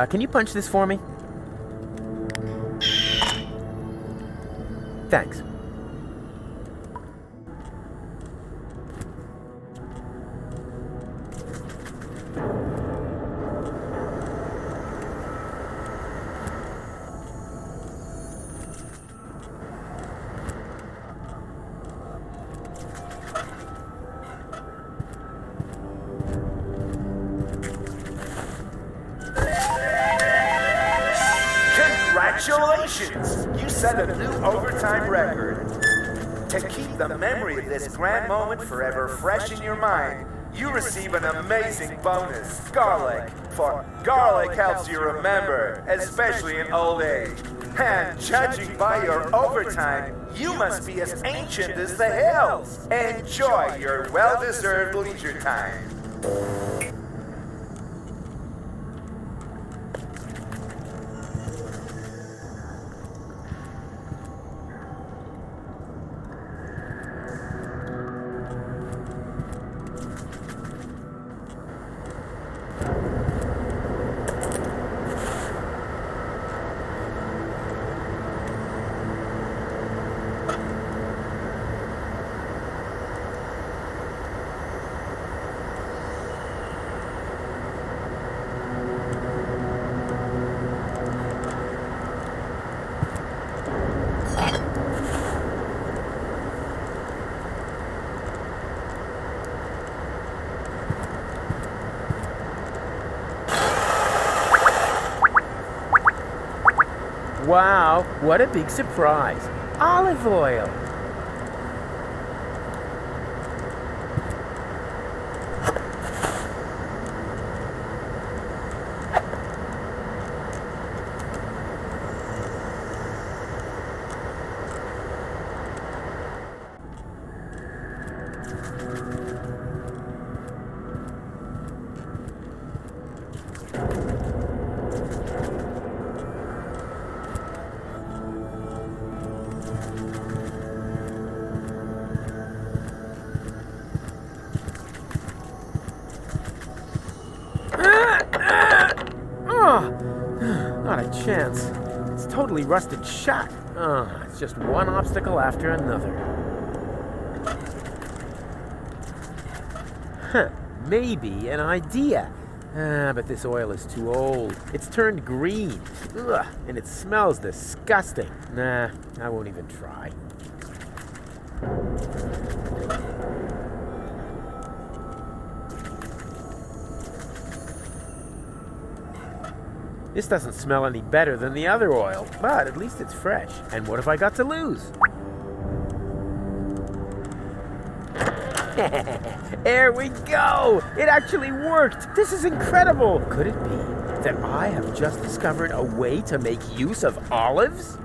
Can you punch this for me? Thanks. Congratulations! You set a new overtime record. To keep the memory of this grand moment forever fresh in your mind, you receive an amazing bonus, garlic. For garlic helps you remember, especially in old age. And judging by your overtime, you must be as ancient as the hills. Enjoy your well-deserved leisure time. Wow, what a big surprise. Olive oil. Not a chance. It's totally rusted shut. It's just one obstacle after another. Maybe an idea. But this oil is too old. It's turned green. And it smells disgusting. Nah, I won't even try. This doesn't smell any better than the other oil, but at least it's fresh. And what have I got to lose? There we go! It actually worked! This is incredible! Could it be that I have just discovered a way to make use of olives?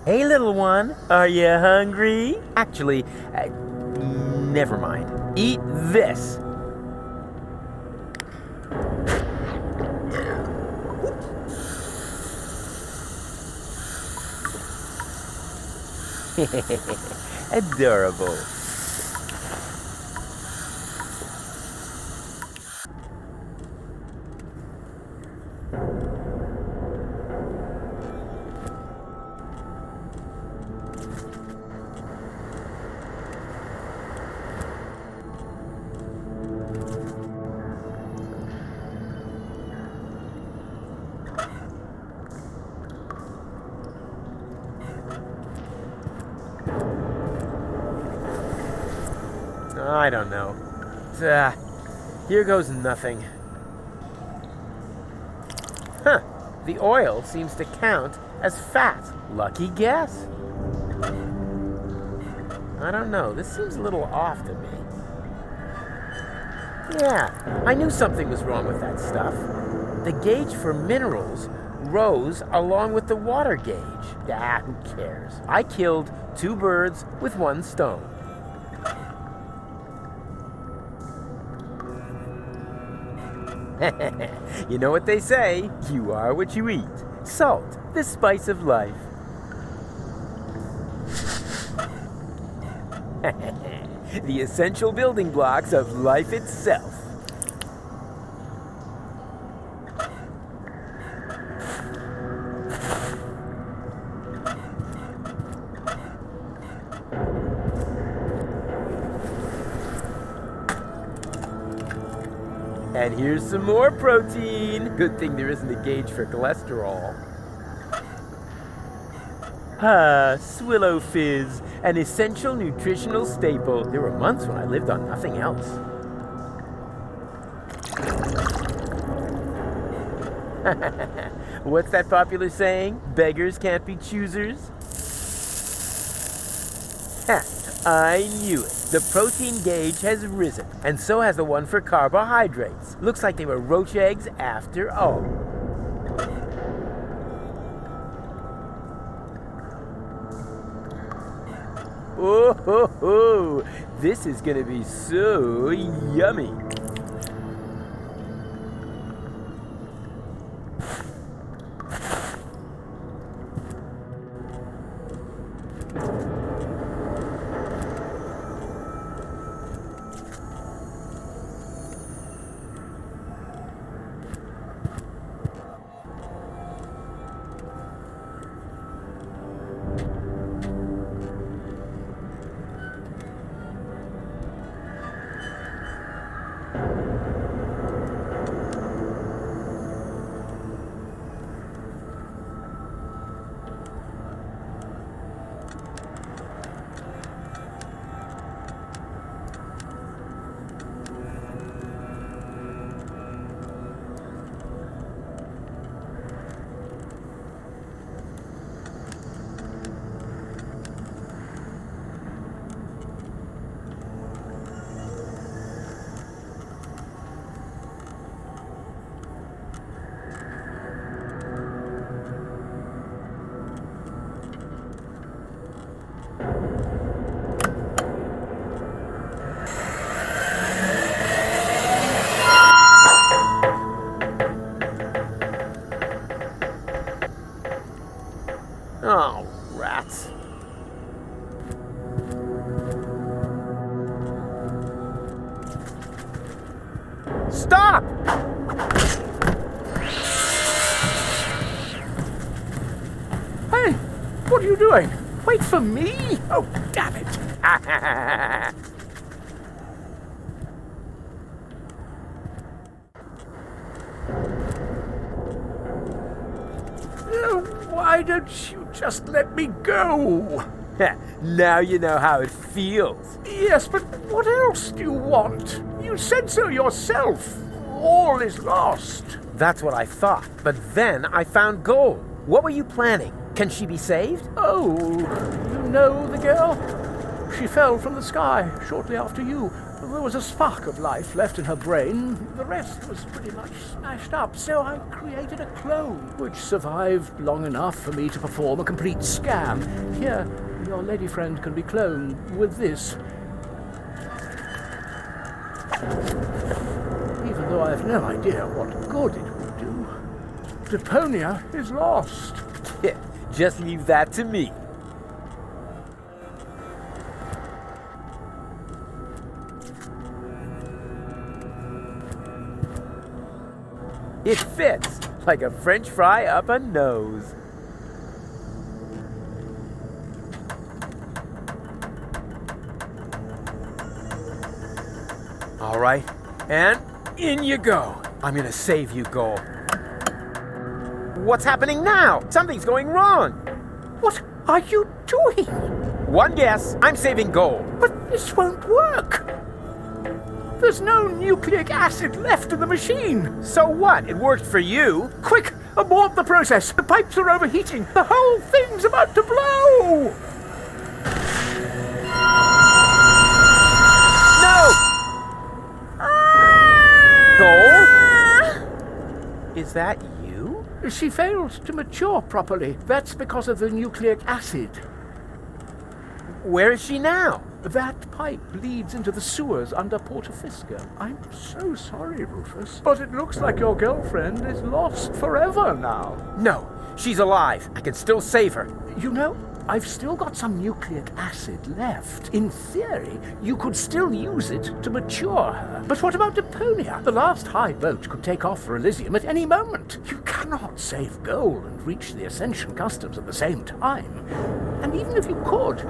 Hey, little one, are you hungry? Actually, never mind. Eat this. Adorable. I don't know. Here goes nothing. The oil seems to count as fat. Lucky guess. I don't know, this seems a little off to me. Yeah, I knew something was wrong with that stuff. The gauge for minerals rose along with the water gauge. Ah, who cares? I killed 2 birds with 1 stone. You know what they say, you are what you eat. Salt, the spice of life. The essential building blocks of life itself. And here's some more protein. Good thing there isn't a gauge for cholesterol. Swill-o Fizz, an essential nutritional staple. There were months when I lived on nothing else. What's that popular saying? Beggars can't be choosers? Ha, I knew it. The protein gauge has risen, and so has the one for carbohydrates. Looks like they were roach eggs after all. Oh, ho, ho. This is gonna be so yummy. Oh, rats. Stop! Hey, what are you doing? Wait for me? Oh, damn it. Why don't you just let me go? Now you know how it feels. Yes, but what else do you want? You said so yourself. All is lost. That's what I thought. But then I found gold. What were you planning? Can she be saved? Oh, you know the girl? She fell from the sky shortly after you. There was a spark of life left in her brain. The rest was pretty much smashed up, so I created a clone, which survived long enough for me to perform a complete scan. Here, your lady friend can be cloned with this. Even though I have no idea what good it will do. Deponia is lost. Just leave that to me. It fits like a French fry up a nose. All right, and in you go. I'm gonna save you, Gold. What's happening now? Something's going wrong. What are you doing? One guess, I'm saving Gold. But this won't work. There's no nucleic acid left in the machine. So what? It worked for you. Quick, Abort the process! The pipes are overheating! The whole thing's about to blow! Goal? Is that you? She failed to mature properly. That's because of the nucleic acid. Where is she now? That pipe leads into the sewers under Portofisca. I'm so sorry, Rufus, but it looks like your girlfriend is lost forever now. No, she's alive. I can still save her. You know, I've still got some nucleic acid left. In theory, you could still use it to mature her. But what about Deponia? The last high boat could take off for Elysium at any moment. You cannot save Goal and reach the Ascension Customs at the same time. And even if you could,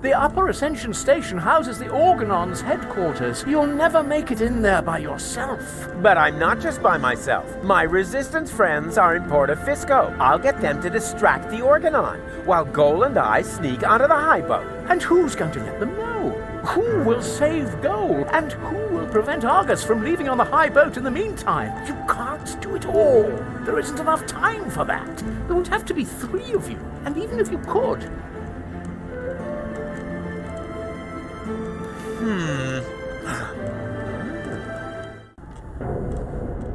the Upper Ascension Station houses the Organon's headquarters. You'll never make it in there by yourself. But I'm not just by myself. My Resistance friends are in Portofisco. I'll get them to distract the Organon, while Goal and I sneak onto the high boat. And who's going to let them know? Who will save Goal? And who will prevent Argus from leaving on the high boat in the meantime? You can't do it all. There isn't enough time for that. There would have to be 3 of you. And even if you could,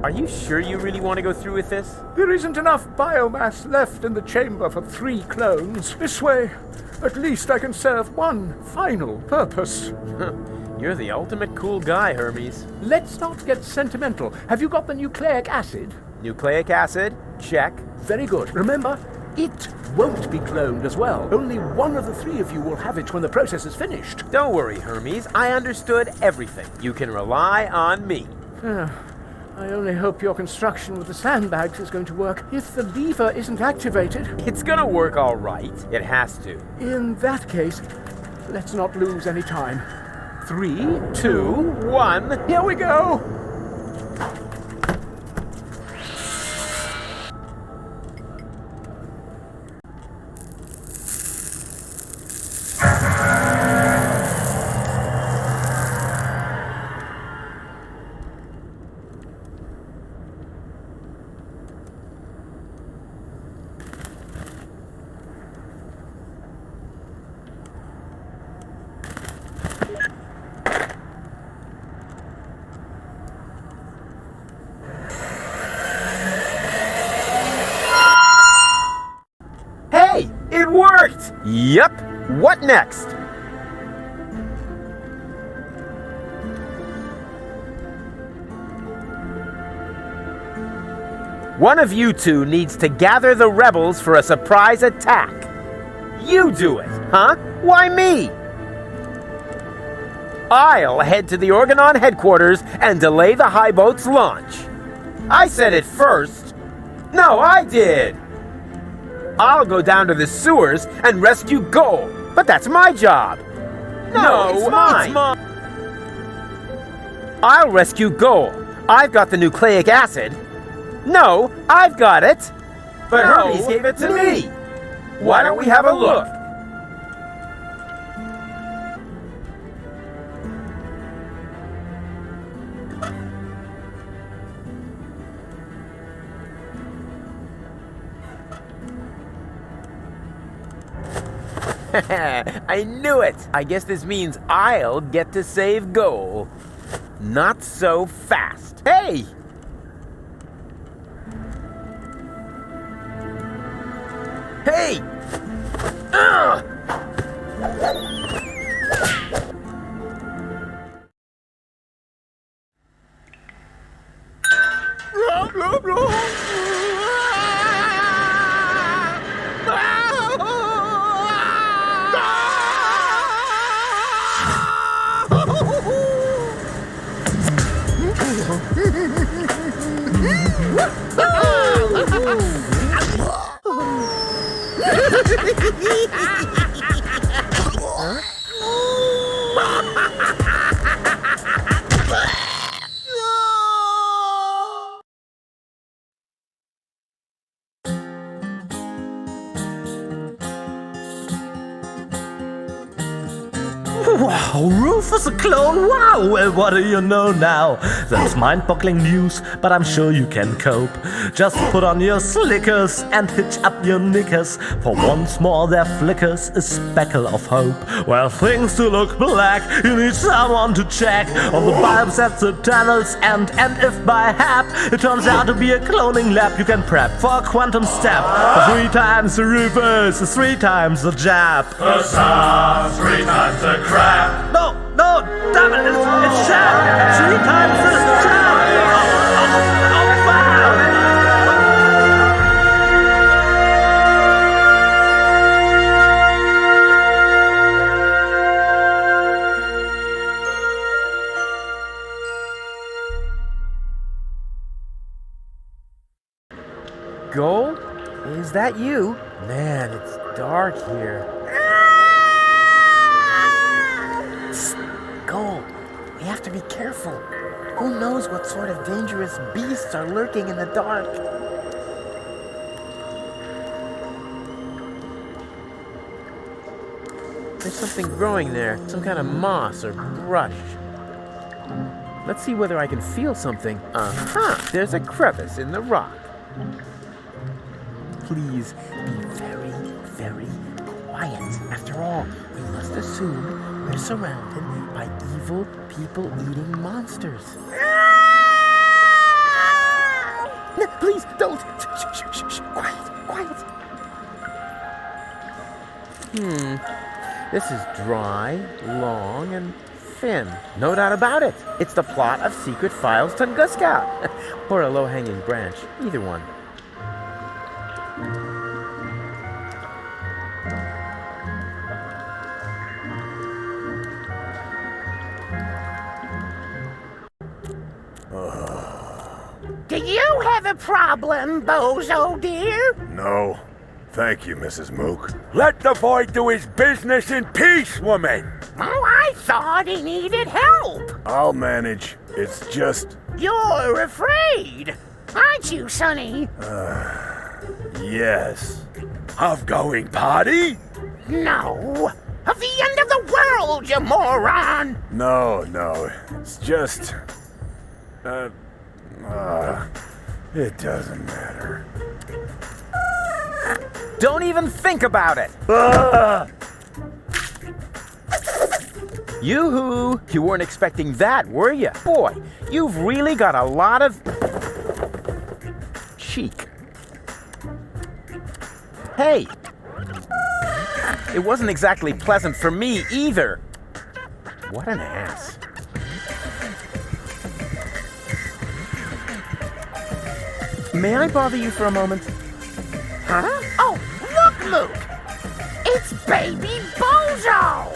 Are you sure you really want to go through with this? there isn't enough biomass left in the chamber for 3 clones. This way, at least I can serve one final purpose. You're the ultimate cool guy, Hermes. Let's not get sentimental. Have you got the nucleic acid? Nucleic acid? Check. Very good. Remember, it won't be cloned as well. Only one of the 3 of you will have it when the process is finished. Don't worry, Hermes. I understood everything. You can rely on me. I only hope your construction with the sandbags is going to work. If the lever isn't activated, It's gonna work all right. It has to. in that case, let's not lose any time. 3, 2, 1. here we go! Hey, it worked! Yep. What next? One of you 2 needs to gather the rebels for a surprise attack. You do it, huh? Why me? I'll head to the Organon headquarters and delay the high boat's launch. I said it first. No, I did. I'll go down to the sewers and rescue Goal, but that's my job. No, it's mine. I'll rescue Goal. I've got the nucleic acid. No, I've got it. But Hermes gave it to me. Why don't we have a look? I knew it! I guess this means I'll get to save Goal. Not so fast. Hey! Hey! Ugh! Wow, Rufus a clone, wow! Well, what do you know now? That's mind-boggling news, but I'm sure you can cope. Just put on your slickers and hitch up your knickers, for once more there flickers a speckle of hope. Well, things do look black, you need someone to check on the bulbs at the tunnel's end, and if by hap it turns out to be a cloning lab, you can prep for a quantum step. For 3 times the Rufus is 3 times the jab. Huzzah! 3 times the crap! No, damn it, it's jab! 3 times the jab! Gold? Is that you? Man, it's dark here. Psst, Gold, we have to be careful. Who knows what sort of dangerous beasts are lurking in the dark? There's something growing there, some kind of moss or brush. Let's see whether I can feel something. There's a crevice in the rock. Please be very, very quiet. After all, we must assume we're surrounded by evil, people-eating monsters. No, please, don't. Shh. Quiet. This is dry, long, and thin. No doubt about it. It's the plot of Secret Files Tunguska. Or a low-hanging branch. Either one. Do you have a problem, Bozo dear? No. Thank you, Mrs. Mook. Let the boy do his business in peace, woman! Oh, I thought he needed help. I'll manage. It's just... You're afraid, aren't you, Sonny? Yes. Of going party? No. Of the end of the world, you moron! No. It's just... it doesn't matter. Don't even think about it! Yoo-hoo! You weren't expecting that, were you? Boy, you've really got a lot of... cheek. Hey! It wasn't exactly pleasant for me either. What an ass. May I bother you for a moment? Huh? Oh, look, Luke! It's Baby Bozo!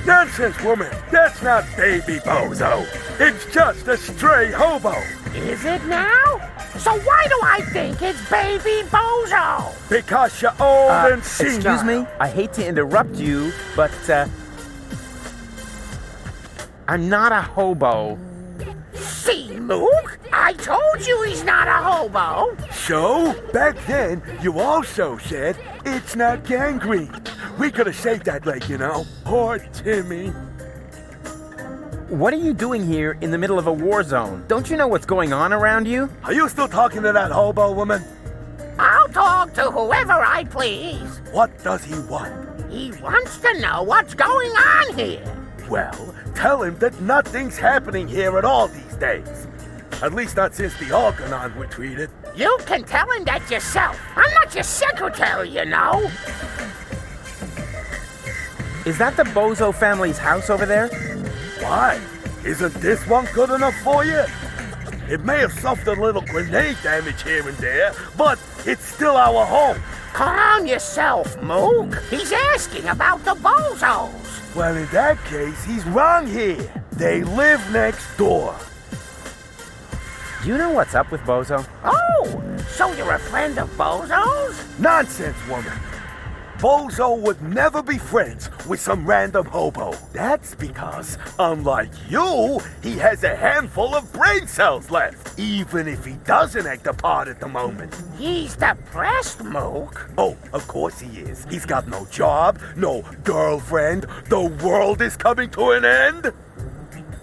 Nonsense, woman! That's not Baby Bozo! It's just a stray hobo! Is it now? So why do I think it's Baby Bozo? Because you're old and senile! Excuse me? I hate to interrupt you, but, I'm not a hobo. See, Luke? I told you he's not a hobo! So, back then, you also said it's not gangrene. We could have saved that leg, you know. Poor Timmy. What are you doing here in the middle of a war zone? Don't you know what's going on around you? Are you still talking to that hobo woman? I'll talk to whoever I please. What does he want? He wants to know what's going on here. Well, tell him that nothing's happening here at all these days. At least not since the Organon retreated. You can tell him that yourself. I'm not your secretary, you know. Is that the Bozo family's house over there? Why? Isn't this one good enough for you? It may have suffered a little grenade damage here and there, but it's still our home. Calm yourself, Mook. He's asking about the Bozos. Well, in that case, he's wrong here. They live next door. Do you know what's up with Bozo? Oh, so you're a friend of Bozo's? Nonsense, woman. Bozo would never be friends with some random hobo. That's because, unlike you, he has a handful of brain cells left, even if he doesn't act a part at the moment. He's depressed, Mook. Oh, of course he is. He's got no job, no girlfriend. The world is coming to an end.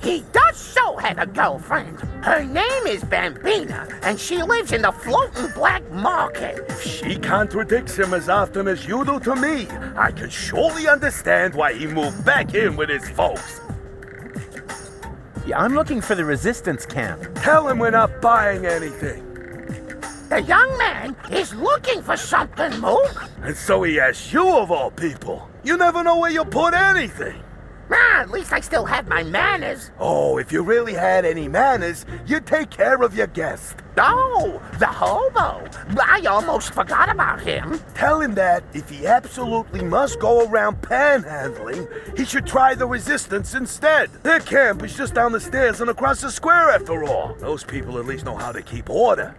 He does so have a girlfriend. Her name is Bambina, and she lives in the floating black market. If she contradicts him as often as you do to me, I can surely understand why he moved back in with his folks. Yeah, I'm looking for the resistance camp. Tell him we're not buying anything. The young man is looking for something, Mook. And so he asks you of all people. You never know where you'll put anything. At least I still have my manners. Oh, if you really had any manners, you'd take care of your guest. Oh, the hobo. I almost forgot about him. Tell him that if he absolutely must go around panhandling, he should try the resistance instead. Their camp is just down the stairs and across the square after all. Those people at least know how to keep order.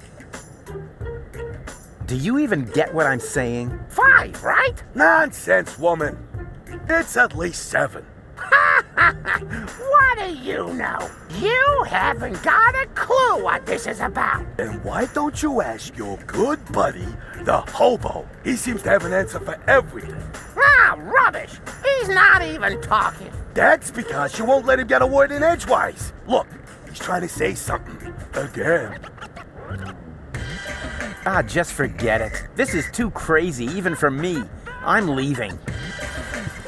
Do you even get what I'm saying? 5, right? Nonsense, woman. It's at least 7. What do you know? You haven't got a clue what this is about. Then why don't you ask your good buddy, the hobo? He seems to have an answer for everything. Rubbish. He's not even talking. That's because you won't let him get a word in edgewise. Look, he's trying to say something. Again. Just forget it. This is too crazy, even for me. I'm leaving.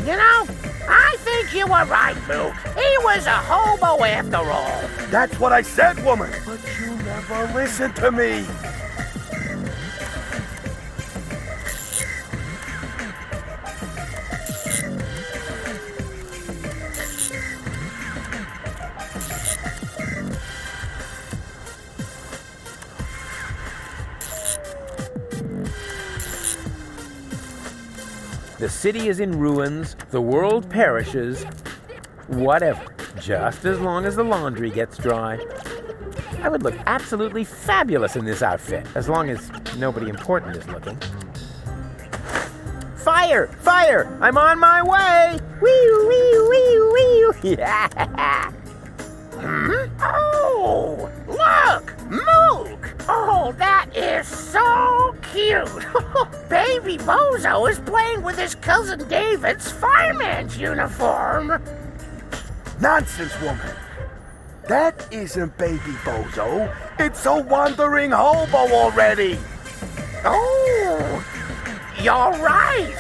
You know, I think you were right, Luke. He was a hobo after all. That's what I said, woman. But you never listen to me. The city is in ruins, the world perishes, whatever, just as long as the laundry gets dry. I would look absolutely fabulous in this outfit, as long as nobody important is looking. Fire! Fire! I'm on my way! Wee wee wee wee! Yeah! Oh, look! Mook! Oh, that is so cute! Baby Bozo is playing with his cousin David's fireman's uniform. Nonsense, woman. That isn't Baby Bozo. It's a wandering hobo already. Oh, you're right.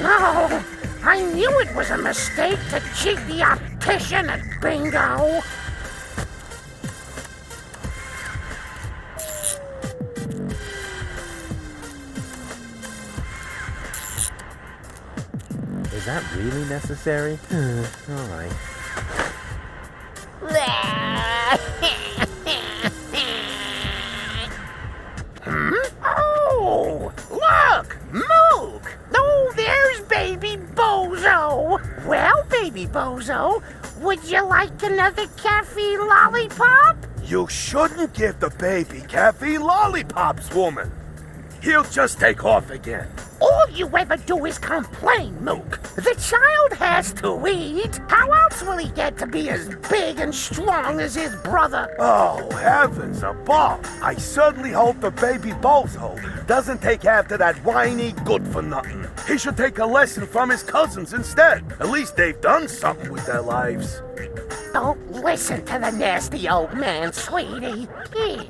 Oh, I knew it was a mistake to cheat the optician at bingo. Is that really necessary? All right. Oh, look, Mook. Oh, there's Baby Bozo. Well, Baby Bozo, would you like another caffeine lollipop? You shouldn't give the baby caffeine lollipops, woman. He'll just take off again. All you ever do is complain, Mook. The child has to eat. How else will he get to be as big and strong as his brother? Oh, heavens above. I certainly hope the Baby Bozo doesn't take after that whiny good-for-nothing. He should take a lesson from his cousins instead. At least they've done something with their lives. Don't listen to the nasty old man, sweetie. Here,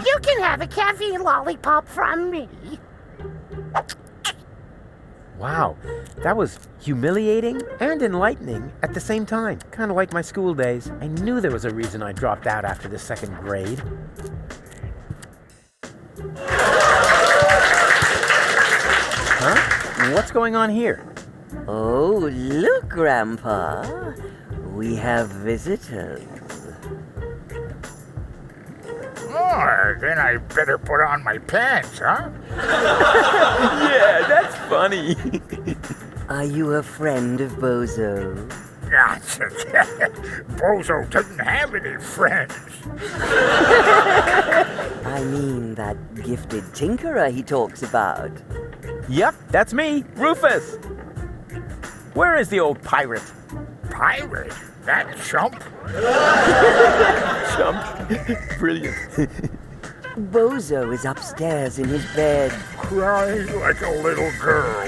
you can have a caffeine lollipop from me. Wow, that was humiliating and enlightening at the same time. Kind of like my school days. I knew there was a reason I dropped out after the 2nd grade. Huh? What's going on here? Oh, look, Grandpa. We have visitors. Oh, then I better put on my pants, huh? Yeah, that's funny. Are you a friend of Bozo? Nonsense. Bozo doesn't have any friends. I mean that gifted tinkerer he talks about. Yep, that's me, Rufus. Where is the old pirate? Pirate? That chump? Chump. Brilliant. Bozo is upstairs in his bed. Crying like a little girl.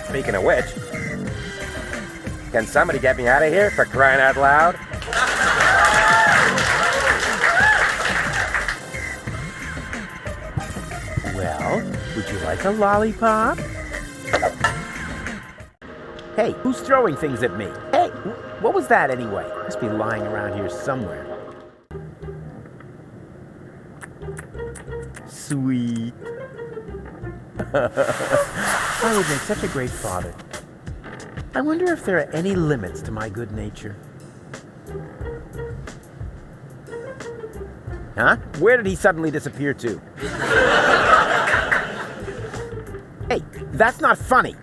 Speaking of which, can somebody get me out of here for crying out loud? Well, would you like a lollipop? Hey, who's throwing things at me? Hey, what was that anyway? Must be lying around here somewhere. Sweet. I would make such a great father. I wonder if there are any limits to my good nature. Huh? Where did he suddenly disappear to? Hey, that's not funny.